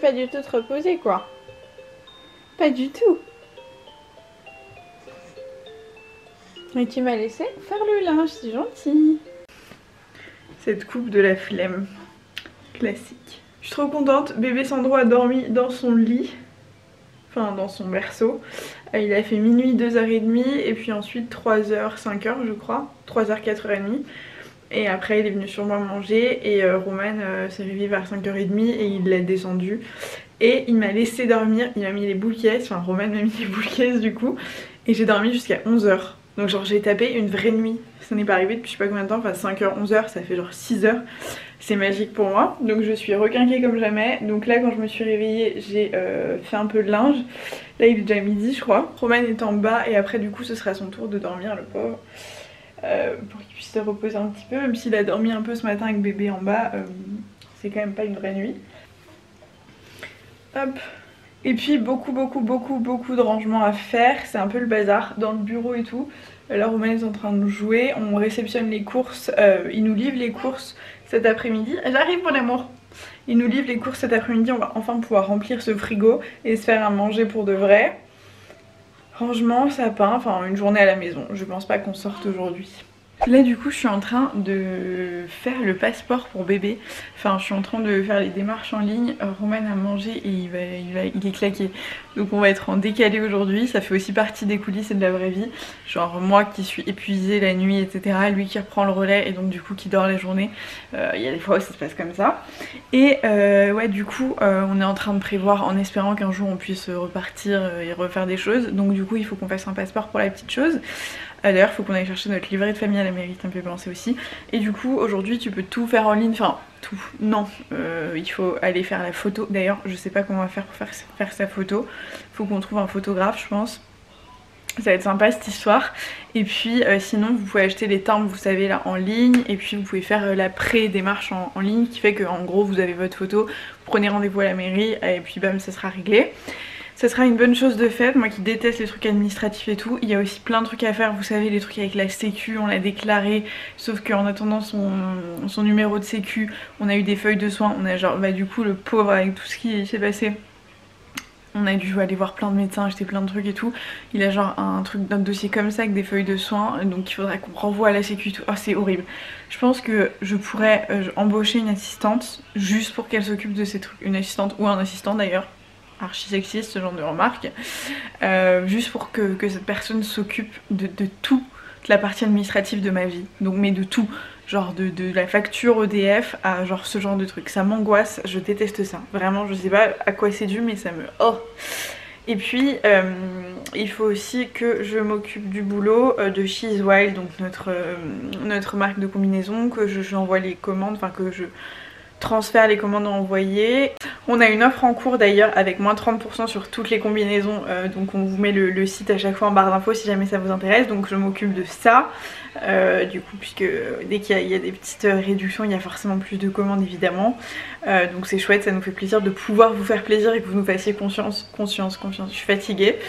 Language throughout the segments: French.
pas du tout te reposer quoi. Pas du tout. Et tu m'as laissé faire le linge, c'est gentil. Cette coupe de la flemme. Classique. Je suis trop contente, bébé Sandro a dormi dans son lit. Enfin dans son berceau. Il a fait minuit 2h30 et puis ensuite 3h, 5h je crois. 3h, 4h30. Et après il est venu sur moi manger et Roman s'est réveillé vers 5h30 et il l'a descendu. Et il m'a laissé dormir, il m'a mis les boules caisses, enfin Roman m'a mis les boules caisses du coup. Et j'ai dormi jusqu'à 11h. Donc genre j'ai tapé une vraie nuit. Ça n'est pas arrivé depuis je sais pas combien de temps, enfin 5h, 11h, ça fait genre 6h. C'est magique pour moi. Donc je suis requinquée comme jamais. Donc là quand je me suis réveillée j'ai fait un peu de linge. Là il est déjà midi je crois. Roman est en bas et après du coup ce sera son tour de dormir le pauvre. Pour qu'il puisse se reposer un petit peu. Même s'il a dormi un peu ce matin avec bébé en bas, c'est quand même pas une vraie nuit. Hop. Et puis beaucoup de rangements à faire, c'est un peu le bazar dans le bureau et tout. Là Roman est en train de jouer, on réceptionne les courses, il nous livre les courses cet après-midi. J'arrive mon amour. Il nous livre les courses cet après-midi, on va enfin pouvoir remplir ce frigo et se faire à manger pour de vrai. Rangement, sapin, enfin une journée à la maison, je pense pas qu'on sorte aujourd'hui. Là du coup je suis en train de faire le passeport pour bébé. Enfin je suis en train de faire les démarches en ligne. Roman a mangé et il est claqué. Donc on va être en décalé aujourd'hui. Ça fait aussi partie des coulisses et de la vraie vie. Genre moi qui suis épuisée la nuit etc. Lui qui reprend le relais et donc du coup qui dort la journée. Il y a des fois où ça se passe comme ça. Et ouais du coup on est en train de prévoir en espérant qu'un jour on puisse repartir et refaire des choses. Donc du coup il faut qu'on fasse un passeport pour la petite chose. D'ailleurs il faut qu'on aille chercher notre livret de famille à la mairie, ça me fait penser aussi. Et du coup aujourd'hui tu peux tout faire en ligne, enfin tout, non, il faut aller faire la photo. D'ailleurs je sais pas comment on va faire pour faire sa photo. Faut qu'on trouve un photographe je pense. Ça va être sympa cette histoire. Et puis sinon vous pouvez acheter les timbres vous savez là en ligne. Et puis vous pouvez faire la pré-démarche en ligne qui fait que en gros vous avez votre photo, vous prenez rendez-vous à la mairie et puis bam ça sera réglé. Ça sera une bonne chose de faite, moi qui déteste les trucs administratifs et tout. Il y a aussi plein de trucs à faire, vous savez les trucs avec la sécu, on l'a déclaré. Sauf qu'en attendant son numéro de sécu, on a eu des feuilles de soins. On a genre, bah du coup le pauvre avec tout ce qui s'est passé, on a dû aller voir plein de médecins, acheter plein de trucs et tout. Il a genre un truc d'un dossier comme ça avec des feuilles de soins. Donc il faudrait qu'on renvoie à la sécu et tout. Oh c'est horrible. Je pense que je pourrais embaucher une assistante juste pour qu'elle s'occupe de ces trucs. Une assistante ou un assistant d'ailleurs. Archi sexiste ce genre de remarques, juste pour que cette personne s'occupe de toute la partie administrative de ma vie, donc mais de tout, genre de la facture EDF à genre ce genre de truc, ça m'angoisse, je déteste ça, vraiment je sais pas à quoi c'est dû mais ça me... oh. Et puis il faut aussi que je m'occupe du boulot de She's Wild, donc notre marque de combinaison, que j'envoie les commandes, enfin que je transfère les commandes envoyées. On a une offre en cours d'ailleurs avec moins 30% sur toutes les combinaisons, donc on vous met le site à chaque fois en barre d'infos si jamais ça vous intéresse, donc je m'occupe de ça. Du coup puisque dès qu'il y a des petites réductions il y a forcément plus de commandes évidemment, donc c'est chouette, ça nous fait plaisir de pouvoir vous faire plaisir et que vous nous fassiez confiance, je suis fatiguée.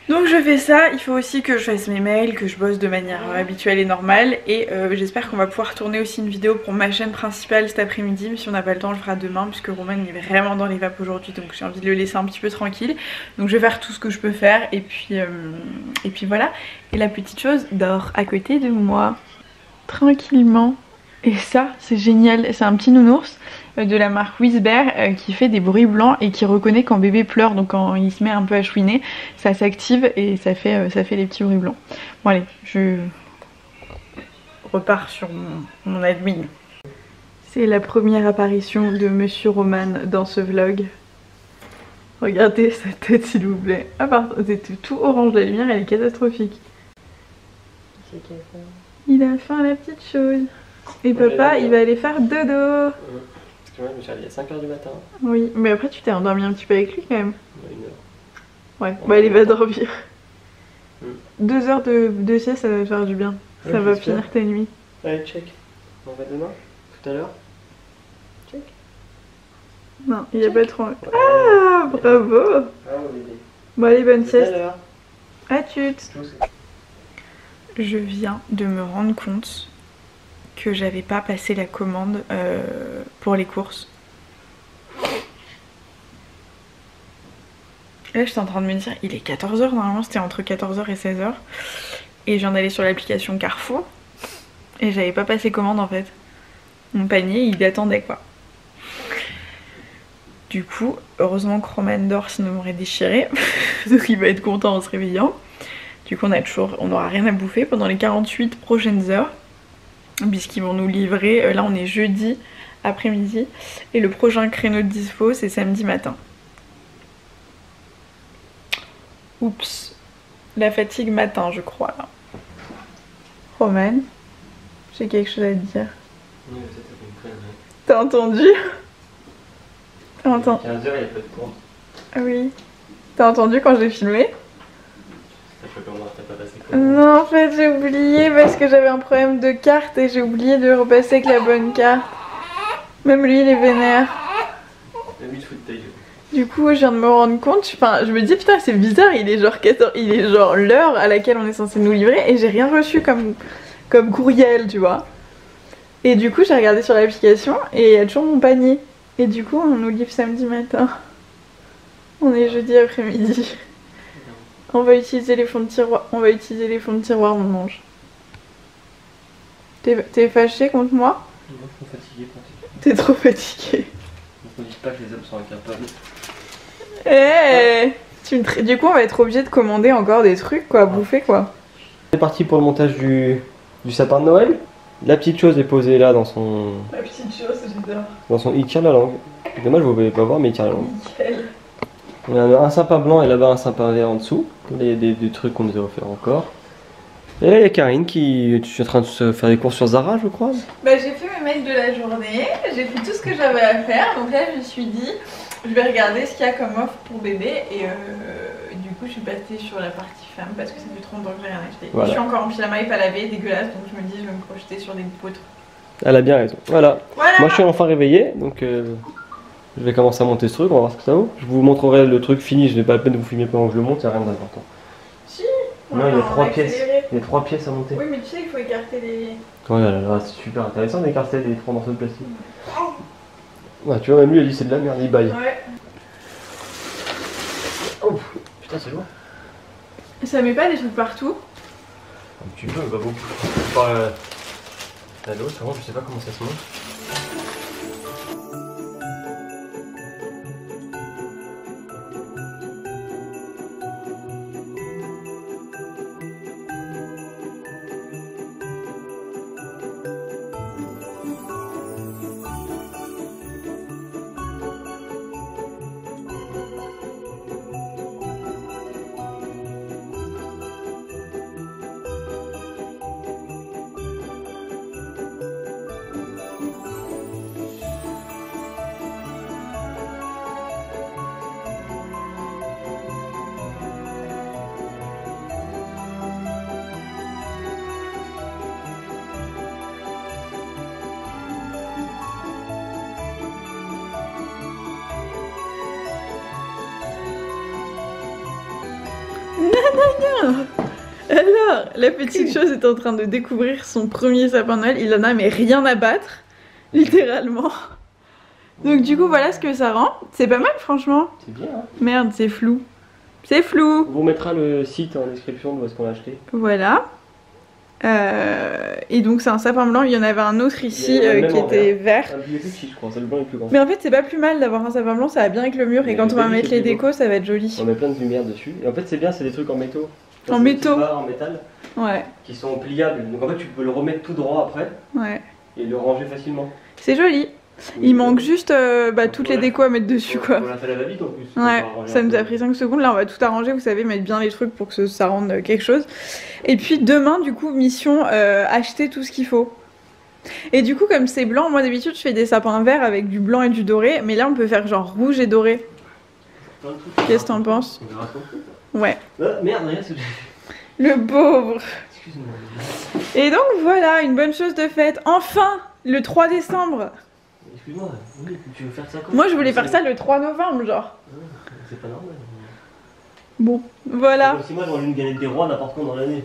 Donc je fais ça, il faut aussi que je fasse mes mails, que je bosse de manière habituelle et normale. Et j'espère qu'on va pouvoir tourner aussi une vidéo pour ma chaîne principale cet après-midi. Mais si on n'a pas le temps, on le fera demain puisque Roman est vraiment dans les vapes aujourd'hui. Donc j'ai envie de le laisser un petit peu tranquille. Donc je vais faire tout ce que je peux faire et puis voilà. Et la petite chose dort à côté de moi, tranquillement. Et ça c'est génial, c'est un petit nounours de la marque Whisper qui fait des bruits blancs et qui reconnaît quand bébé pleure, donc quand il se met un peu à chouiner, ça s'active et ça fait les petits bruits blancs. Bon allez, je repars sur mon admin. C'est la première apparition de Monsieur Roman dans ce vlog. Regardez sa tête s'il vous plaît. Ah pardon, c'était tout orange, la lumière elle est catastrophique. Il a faim la petite chose. Et papa il va aller faire dodo. Parce que moi je me suis réveillée à 5h du matin. Oui, mais après tu t'es endormi un petit peu avec lui quand même. Une heure. Ouais, bah il va dormir. 2 heures de sieste ça va te faire du bien. Ça va finir ta nuit. Allez, check. On va demain, tout à l'heure. Check. Non, il n'y a pas trop... Ah, bravo. Bravo bébé. Bon allez, bonne sieste. Tout à l'heure. À tut. Je viens de me rendre compte que j'avais pas passé la commande pour les courses. Là j'étais en train de me dire, il est 14 h, normalement c'était entre 14 h et 16 h. Et je viens d'aller sur l'application Carrefour. Et j'avais pas passé commande en fait. Mon panier il attendait quoi. Du coup, heureusement que Roman dort, sinon il m'aurait déchiré. Donc il va être content en se réveillant. Du coup on n'aura rien à bouffer pendant les 48 prochaines heures. Puisqu'ils vont nous livrer, là on est jeudi après-midi. Et le prochain créneau de dispo c'est samedi matin. Oups. La fatigue matin je crois là. Roman, j'ai quelque chose à te dire. Oui, mais ça fait une connerie. T'as entendu? T'as entendu? 15 h, il n'y a pas de cours. Ah oui. T'as entendu quand j'ai filmé? T'as pas passé comment? Non, en fait j'ai oublié parce que j'avais un problème de carte et j'ai oublié de repasser avec la bonne carte. Même lui il est vénère. T'as mis de foutre ta gueule. Du coup je viens de me rendre compte, enfin je me dis putain c'est bizarre, il est genre 14, il est genre l'heure à laquelle on est censé nous livrer et j'ai rien reçu comme courriel tu vois. Et du coup j'ai regardé sur l'application et il y a toujours mon panier. Et du coup on nous livre samedi matin. On est jeudi après-midi. On va utiliser les fonds de tiroir, on mange. T'es fâché contre moi? Non, je suis fatigué. T'es trop fatigué. Ne me dis pas que les hommes sont incapables. Du coup on va être obligé de commander encore des trucs quoi, à bouffer quoi. C'est parti pour le montage du sapin de Noël. La petite chose est posée là dans son... La petite chose, j'adore. Dans son... Il tire la langue. Dommage vous pouvez pas voir mais il tire la langue. Nickel. On a un sapin blanc et là-bas un sapin vert en dessous. Là il y a des trucs qu'on nous a offert encore. Et là il y a Karine qui... Tu es en train de se faire des courses sur Zara je crois. Bah j'ai fait mes mails de la journée, j'ai fait tout ce que j'avais à faire. Donc là je me suis dit, je vais regarder ce qu'il y a comme offre pour bébé. Et du coup je suis passée sur la partie femme parce que ça fait trop longtemps que j'ai rien acheté. Voilà. Je suis encore en pyjama et pas lavé, dégueulasse. Donc je me dis je vais me projeter sur des beaux trucs. Elle a bien raison. Voilà. Moi je suis enfin réveillé donc... Je vais commencer à monter ce truc, on va voir ce que ça vaut. Je vous montrerai le truc fini, je n'ai pas la peine de vous filmer pendant que je le monte, il n'y a rien d'important. Si. Non, il y a 3 pièces. Il y a 3 pièces à monter. Oui, mais tu sais, il faut écarter les... Oh là là, c'est super intéressant d'écarter les 3 morceaux de plastique. Ouais, tu vois, même lui, elle dit c'est de la merde, il baille. Ouais. Oh, putain, c'est lourd. Ça met pas des trucs partout? Un petit peu, pas beaucoup. Par la l'autre, je sais pas comment ça se monte. Alors, la petite chose est en train de découvrir son premier sapin de Noël. Il en a mais rien à battre, littéralement. Donc du coup, voilà ce que ça rend. C'est pas mal, franchement. C'est bien, hein. Merde, c'est flou. C'est flou. On vous mettra le site en description de où est-ce qu'on l'a acheté. Voilà. Et donc c'est un sapin blanc. Il y en avait un autre ici qui était vert. Il est plus petit, je crois. Le blanc est plus grand. Mais en fait, c'est pas plus mal d'avoir un sapin blanc. Ça va bien avec le mur. Et quand on va mettre les décos, ça va être joli. On met plein de lumière dessus. Et en fait, c'est bien, c'est des trucs en métaux. En métaux. En métal. Ouais. Qui sont pliables. Donc en fait, tu peux le remettre tout droit après. Ouais. Et le ranger facilement. C'est joli. Il manque juste toutes les décos à mettre dessus quoi. On l'a fait à la va-vite en plus. Ouais, ça nous a pris 5 secondes. Là on va tout arranger, vous savez, mettre bien les trucs pour que ça rende quelque chose. Et puis demain du coup, mission acheter tout ce qu'il faut. Et du coup comme c'est blanc, moi d'habitude je fais des sapins verts avec du blanc et du doré. Mais là on peut faire genre rouge et doré. Qu'est-ce que t'en penses? Ouais. Merde, regarde ce que j'ai fait. Le pauvre. Excuse-moi. Et donc voilà, une bonne chose de faite. Enfin, le 3 décembre. Excuse-moi, oui, tu veux faire ça quand? Moi je voulais faire ça le 3 novembre genre. C'est pas normal. Bon, voilà. Si moi j'aurais une galette des rois n'importe quand dans l'année.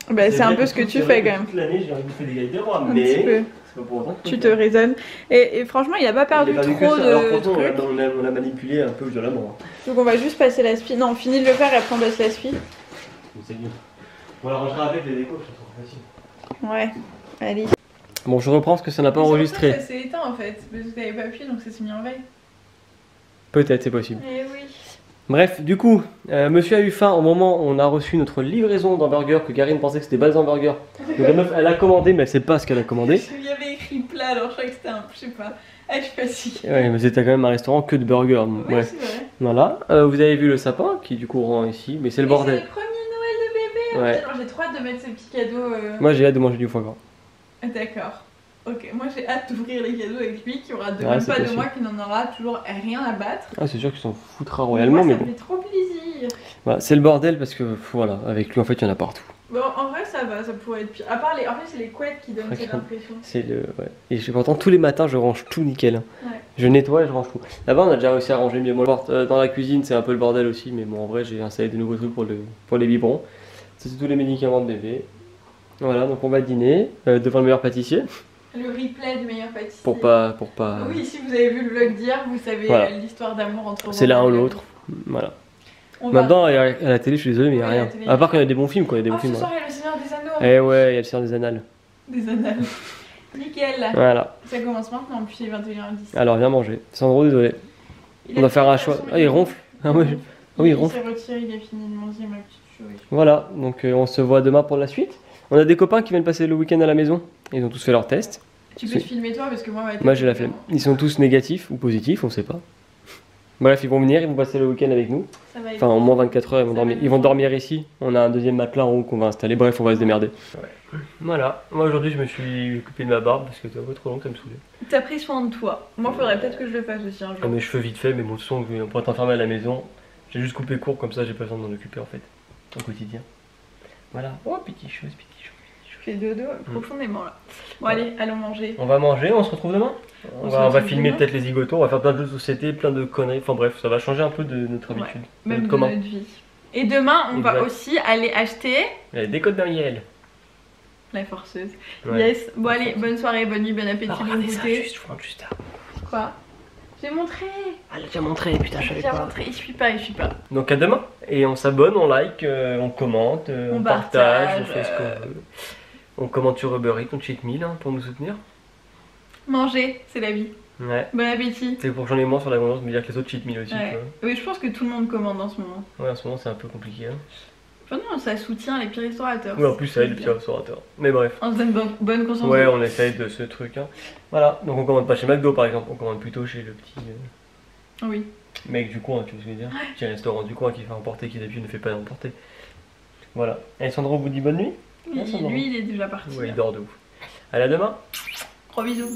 Bah c'est un peu ce que tu fais quand même. Toute l'année j'ai envie de faire des galettes des rois, Un mais petit peu. c'est pas pour autant. Tu te raisonnes. Et franchement, il a pas perdu trop de Alors pourtant, trucs. on l'a manipulé un peu violemment. Donc on va juste passer la spie. Non, on finit de le faire et après on passe la spie. C'est mieux. On la rangera avec les décos, ça sera facile. Ouais, allez. Bon, je reprends parce que ça n'a pas enregistré. Ça s'est éteint en fait, parce que t'avais pas appuyé donc ça s'est mis en veille. Peut-être, c'est possible. Eh oui. Bref, du coup, monsieur a eu faim au moment où on a reçu notre livraison d'hamburger, que Karine pensait que c'était pas des hamburgers. Donc la meuf, elle a commandé, mais elle sait pas ce qu'elle a commandé. Il y avait écrit plat, alors je croyais que c'était un. Je sais pas. Ah, je suis pas sûre. Ouais, mais c'était quand même un restaurant que de burgers. Ouais, Ouais. c'est vrai. Voilà, vous avez vu le sapin qui du coup rend ici, mais c'est le bordel. C'est le premier Noël de bébé. Ouais. Alors, j'ai trop hâte de mettre ces petits cadeaux. Moi j'ai hâte de manger du foie gras. D'accord. Ok, moi j'ai hâte d'ouvrir les cadeaux avec lui, qui aura de Ouais, même c'est pas possible. de moi, qui n'en aura toujours rien à battre. Ah, c'est sûr qu'ils s'en foutra royalement, mais moi, ça bon. me fait trop plaisir. Voilà, c'est le bordel parce que voilà, avec lui en fait il y en a partout. Bon, en vrai, ça va, ça pourrait être pire. À part les. En fait, c'est les couettes qui donnent cette impression. C'est le. Ouais. Et pourtant tous les matins je range tout nickel. Ouais. Je nettoie et je range tout. Là-bas on a déjà réussi à ranger mieux. Moi, dans la cuisine c'est un peu le bordel aussi, mais bon en vrai j'ai installé de nouveaux trucs pour les biberons. Ça, c'est tous les médicaments de bébé. Voilà, donc on va dîner devant le meilleur pâtissier. Le replay du meilleur pâtissier. Pour pas. Oui, si vous avez vu le vlog d'hier, vous savez Voilà. l'histoire d'amour entre. C'est l'un ou l'autre. Voilà. On va. Maintenant, à la télé, je suis désolé, mais il n'y a Ouais, rien. à la télé, À part quand il y a des bons films, quoi. Il y a des bons Ah, films. ce soir, il y a le Seigneur des Anneaux. Eh ouais, il y a le Seigneur des Annales. Des annales. Nickel. Voilà. Ça commence maintenant, puis il est 21h10. Alors, viens manger. Sandro, désolé. On doit faire un choix. Ah, il ronfle. Ah, ouais. Oui, il ronfle. Il s'est retiré, il a fini de manger ma petite chouette. Voilà, donc on se voit demain pour la suite. On a des copains qui viennent passer le week-end à la maison. Ils ont tous fait leur test. Tu peux te filmer toi parce que moi, Moi, j'ai la flemme. Ils sont tous négatifs ou positifs, on sait pas. Bref, ils vont venir, ils vont passer le week-end avec nous. Ça va être Enfin, au moins 24 heures, ils vont Ça dormir. va Ils vont être dormir ici. On a un deuxième matelas en haut qu'on va installer. Bref, on va se démerder. Voilà. Moi, aujourd'hui, je me suis coupé de ma barbe parce que c'était un peu trop long, ça me saoulait. T'as pris soin de toi. Moi, faudrait peut-être que je le fasse aussi un jour. Ah, mes cheveux vite fait, mais bon, de toute façon, pour être enfermé à la maison, j'ai juste coupé court, comme ça, j'ai pas besoin de m'en occuper en fait, au quotidien. Voilà. Oh, petite chose, petite chose. Je fais dodo profondément là. Bon, allez, allons manger. On va manger, on se retrouve demain. On va filmer peut-être les zigotos, on va faire plein de jeux de société, plein de conneries. Enfin bref, ça va changer un peu de notre habitude. de Même notre de commun. notre vie. Et demain, on va Exact. aussi aller acheter Les décodes Marielle. la forceuse. Ouais. Yes. Bon, allez, bonne soirée, bonne nuit, bon appétit, Alors, bon regardez ça, goûter. je rentre juste là. Quoi? J'ai montré. Elle a déjà montré, putain, je savais J'ai pas. montré. Il suit pas, il suit pas. Donc à demain. Et on s'abonne, on like, on commente, on partage, on fait ce qu'on veut. On commente sur Uber Eats, on cheat meal hein, pour nous soutenir. Manger, c'est la vie. Ouais. Bon appétit. C'est pour que j'en ai moins sur la tendance de me dire que les autres cheat meal aussi. Ouais. Tu vois. Oui, je pense que tout le monde commande en ce moment. Ouais, en ce moment c'est un peu compliqué. Hein. Enfin, non, ça soutient les pires restaurateurs. Oui, en plus ça aide le petit restaurateur. Mais bref. On se donne bonne conscience. Ouais, on essaye de ce truc. Hein. Voilà, donc on commande pas chez McDo par exemple, on commande plutôt chez le petit Oui. mec du coin, tu vois ce que je veux dire. Petit restaurant du coin qui fait emporter, qui d'habitude ne fait pas emporter. Voilà. Et Sandro vous dit bonne nuit. Lui, il est déjà parti. Ouais, il dort de ouf. Allez, à demain. Gros bisous.